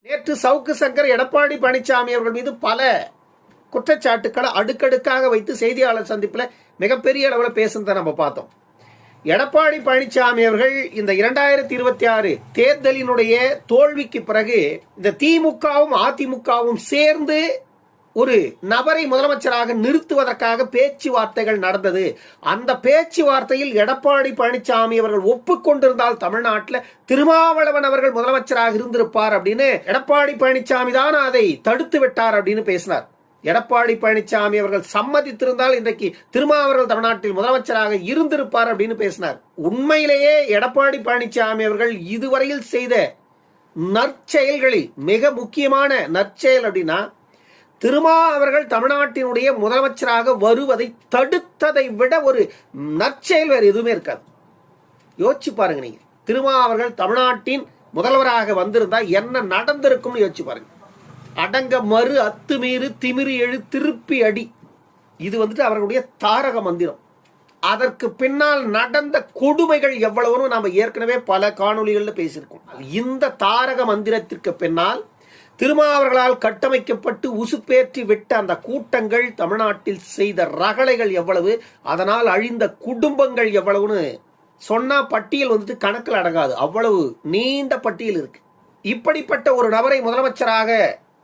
நேற்று சவுக்கு சங்கர் எடப்பாடி பழனிசாமி அவர்கள் மீது பல குற்றச்சாட்டுக்களை அடுக்கடுக்காக வைத்து செய்தியாளர் சந்திப்பில் மிகப்பெரிய அளவில் பேசுனதை நம்ம பார்த்தோம். எடப்பாடி பழனிசாமி அவர்கள் இந்த 2026 தேர்தலினுடைய தோல்விக்கு பிறகு இந்த திமுகவும் அதிமுகவும் சேர்ந்து ஒரு நபரை முதலமைச்சராக நிறுத்துவதற்காக பேச்சுவார்த்தைகள் நடந்தது. அந்த பேச்சுவார்த்தையில் எடப்பாடி பழனிசாமி அவர்கள் ஒப்புக்கொண்டிருந்தால் தமிழ்நாட்டில் திருமாவளவன் அவர்கள் முதலமைச்சராக இருந்திருப்பார் அப்படின்னு எடப்பாடி பழனிசாமி தான் அதை தடுத்து விட்டார் அப்படின்னு பேசினார். எடப்பாடி பழனிசாமி அவர்கள் சம்மதித்திருந்தால் இன்றைக்கு திருமாவளவன் தமிழ்நாட்டில் முதலமைச்சராக இருந்திருப்பார் அப்படின்னு பேசினார். உண்மையிலேயே எடப்பாடி பழனிசாமி அவர்கள் இதுவரையில் செய்த நற்செயல்களில் மிக முக்கியமான நற்செயல் அப்படின்னா திருமா அவர்கள் தமிழ்நாட்டினுடைய முதலமைச்சராக வருவதை தடுத்ததை விட ஒரு நற்செயல் வேறு எதுவுமே இருக்காது. யோசிச்சு பாருங்க. நீங்க திருமா அவர்கள் தமிழ்நாட்டின் முதல்வராக வந்திருந்தா என்ன நடந்திருக்கும்னு யோசிச்சு பாருங்க. அடங்க மறு அத்துமீறு திமிரி எழு திருப்பி அடி, இது அவர்களுடைய தாரக மந்திரம். அதற்கு பின்னால் நடந்த கொடுமைகள் எவ்வளவு நாம ஏற்கனவே பல காணொளிகள்ல பேசியிருக்கோம். இந்த தாரக மந்திரத்திற்கு பின்னால் திருமாவர்களால் கட்டமைக்கப்பட்டு உசுப்பேற்றி விட்ட அந்த கூட்டங்கள் தமிழ்நாட்டில் செய்த ரகளைகள் எவ்வளவு, அதனால் அழிந்த குடும்பங்கள் எவ்வளவுன்னு சொன்னா பட்டியல் கணக்கில் அடங்காது. அவ்வளவு நீண்ட பட்டியல் இருக்கு. இப்படிப்பட்ட ஒரு நபரை முதலமைச்சராக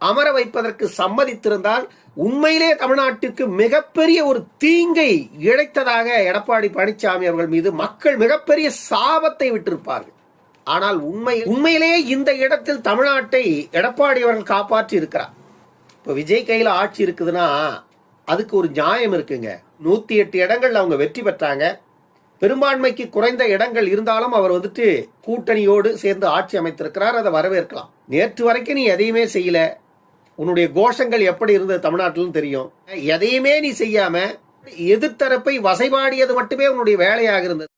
அமர வைப்பதற்கு சம்மதித்திருந்தால் உண்மையிலே தமிழ்நாட்டிற்கு மிகப்பெரிய ஒரு தீங்கை இழைத்ததாக எடப்பாடி பழனிசாமி அவர்கள் மீது மக்கள் மிகப்பெரிய சாபத்தை விட்டிருப்பார்கள். ஆனால் உண்மையிலேயே இந்த இடத்தில் தமிழ்நாட்டை எடப்பாடி அவர்கள் காப்பாற்றி இருக்கிறார். இப்போ விஜய் கையில் ஆட்சி இருக்குதுன்னா அதுக்கு ஒரு நியாயம் இருக்குங்க. 108 இடங்கள் அவங்க வெற்றி பெற்றாங்க. பெரும்பான்மைக்கு குறைந்த இடங்கள் இருந்தாலும் அவர் கூட்டணியோடு சேர்ந்து ஆட்சி அமைத்திருக்கிறார். அதை வரவேற்கலாம். நேற்று வரைக்கும் நீ எதையுமே செய்யல. உன்னுடைய கோஷங்கள் எப்படி இருந்தது தமிழ்நாட்டிலும் தெரியும். எதையுமே நீ செய்யாம எதிர்த்தரப்பை வசைபாடியது மட்டுமே உன்னுடைய வேலையாக இருந்தது.